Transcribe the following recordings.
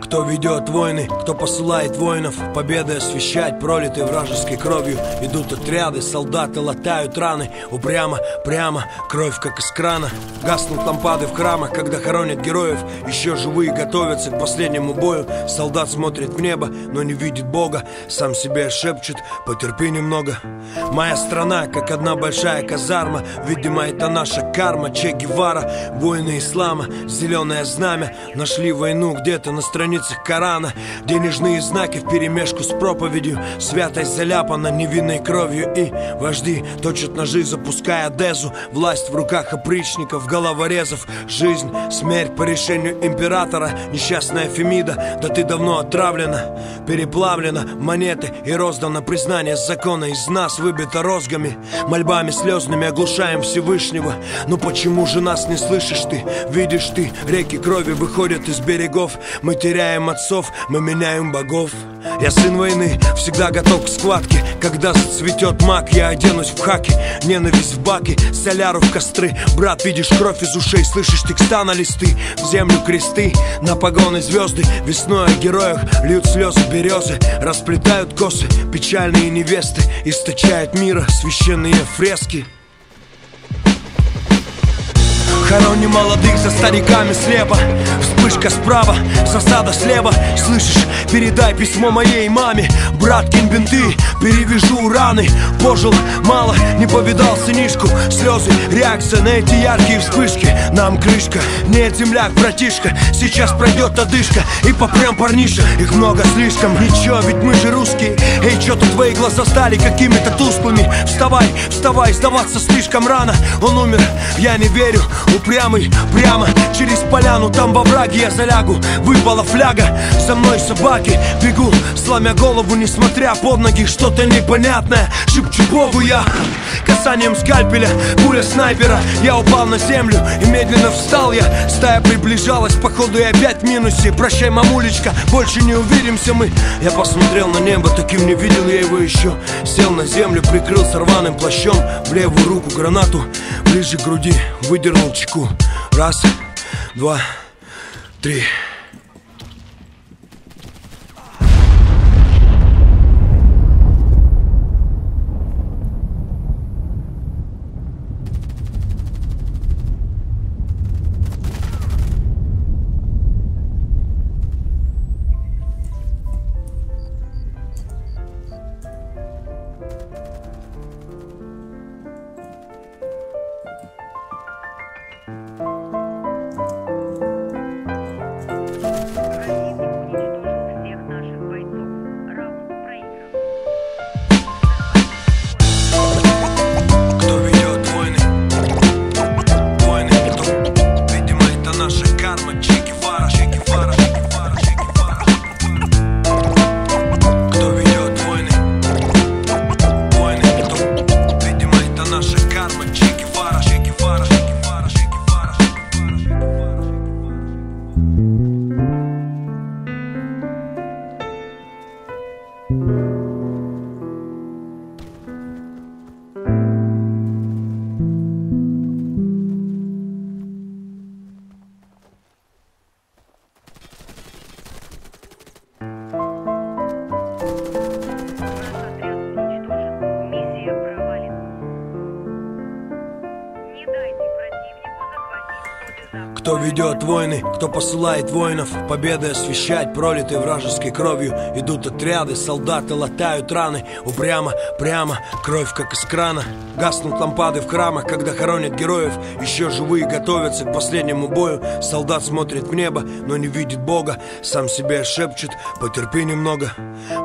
Кто ведет войны, кто посылает воинов, победы освещать, пролитой вражеской кровью. Идут отряды, солдаты латают раны. Упрямо, прямо, кровь как из крана. Гаснут лампады в храмах, когда хоронят героев. Еще живые готовятся к последнему бою. Солдат смотрит в небо, но не видит Бога. Сам себе шепчет: потерпи немного. Моя страна, как одна большая казарма. Видимо, это наша карма. Че Гевара, воины ислама, зеленое знамя. Нашли войну где-то на страницах Корана. Денежные знаки вперемешку с проповедью. Святость заляпана невинной кровью. И вожди точат ножи, запуская дезу. Власть в руках опричников, головорезов. Жизнь, смерть по решению императора. Несчастная Фемида, да ты давно отравлена, переплавлена монеты и роздано признание закона. Из нас выбито розгами, мольбами слезными оглушаем Всевышнего. Но почему же нас не слышишь ты? Видишь ты, реки крови выходят из берегов. Мы теряем отцов, мы меняем богов. Я сын войны, всегда готов к схватке. Когда зацветет мак, я оденусь в хаки. Ненависть в баки, соляру в костры. Брат, видишь кровь из ушей, слышишь текста на листы. В землю кресты, на погоны звезды. Весной о героях льют слезы березы. Расплетают косы печальные невесты. Источают мира священные фрески. Хороним молодых за стариками слева. Вспышка справа, засада слева. Слышишь, передай письмо моей маме. Брат, кинь бинты, перевяжу раны. Пожил мало, не повидал сынишку. Слезы, реакция на эти яркие вспышки. Нам крышка, нет, земляк, братишка. Сейчас пройдет одышка и попрем, парниша. Их много слишком, ничего, ведь мы же русские. Эй, чё-то твои глаза стали какими-то тусклыми. Вставай, вставай, сдаваться слишком рано. Он умер, я не верю. Упрямый, прямо через поляну, там во враге я залягу. Выпала фляга, за мной собаки. Бегу, сломя голову, несмотря под ноги. Что-то непонятное, шепчу Богу я. Касанием скальпеля, пуля снайпера. Я упал на землю и медленно встал я. Стая приближалась, походу я опять в минусе. Прощай, мамулечка, больше не увидимся мы. Я посмотрел на небо, таким не видел я его еще. Сел на землю, прикрылся рваным плащом. В левую руку гранату, ближе к груди выдернул чеку. Раз, два, три. Кто ведет войны, кто посылает воинов, победы освещать, пролитой вражеской кровью. Идут отряды, солдаты латают раны. Упрямо, прямо, кровь как из крана. Гаснут лампады в храмах, когда хоронят героев. Еще живые готовятся к последнему бою. Солдат смотрит в небо, но не видит Бога. Сам себе шепчет: потерпи немного.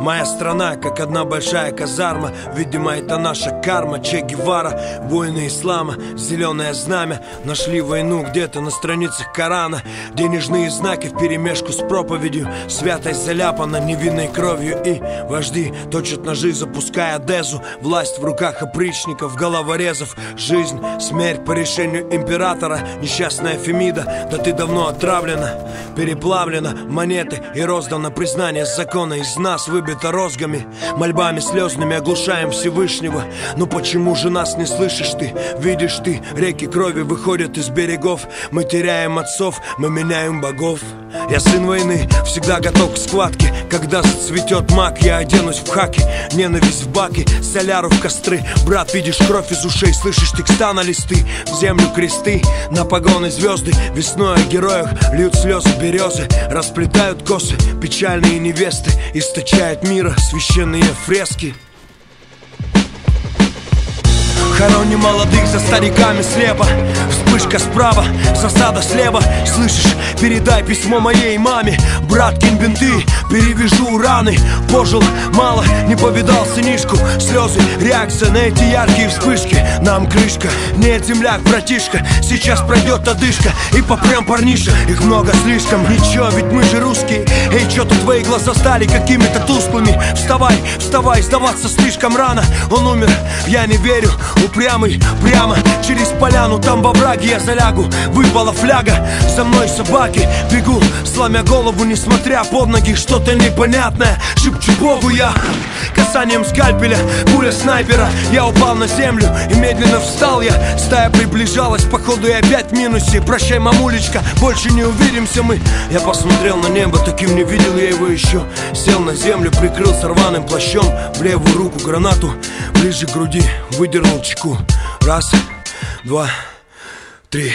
Моя страна, как одна большая казарма. Видимо, это наша карма. Че Гевара, воины ислама, зеленое знамя. Нашли войну где-то на страницах Корана. Денежные знаки вперемешку с проповедью. Святость заляпана невинной кровью. И вожди точат ножи, запуская дезу. Власть в руках опричников, головорезов. Жизнь, смерть по решению императора. Несчастная Фемида, да ты давно отравлена, переплавлена монеты и роздано признание закона. Из нас выбито розгами, мольбами слезными оглушаем Всевышнего. Но почему же нас не слышишь ты? Видишь ты, реки крови выходят из берегов. Мы теряем меняем отцов, мы меняем богов. Я сын войны, всегда готов к схватке. Когда зацветет мак, я оденусь в хаки. Ненависть в баки, соляру в костры. Брат, видишь кровь из ушей, слышишь текста на листы. В землю кресты, на погоны звезды. Весной о героях льют слезы березы. Расплетают косы печальные невесты. Источают мира священные фрески. Хороним молодых за стариками слепо. Вспышка справа, засада слева. Слышишь, передай письмо моей маме. Брат, кинь бинты, перевяжу раны. Пожил мало, не повидал сынишку. Слезы, реакция на эти яркие вспышки. Нам крышка, нет, земляк, братишка. Сейчас пройдет одышка и попрям парниша. Их много слишком, ничего, ведь мы же русские. Эй, чё-то твои глаза стали какими-то тусклыми. Вставай, вставай, сдаваться слишком рано. Он умер, я не верю. Упрямый, прямо через поляну, там во враге я залягу. Выпала фляга, за мной собаки. Бегу, сломя голову, несмотря под ноги. Что-то непонятное, шепчу Богу я. Касанием скальпеля, пуля снайпера. Я упал на землю и медленно встал я. Стая приближалась, походу и опять в минусе. Прощай, мамулечка, больше не увидимся мы. Я посмотрел на небо, таким не видел я его еще. Сел на землю, прикрылся рваным плащом. В левую руку гранату, ближе к груди выдернул чеку. Раз, два, три.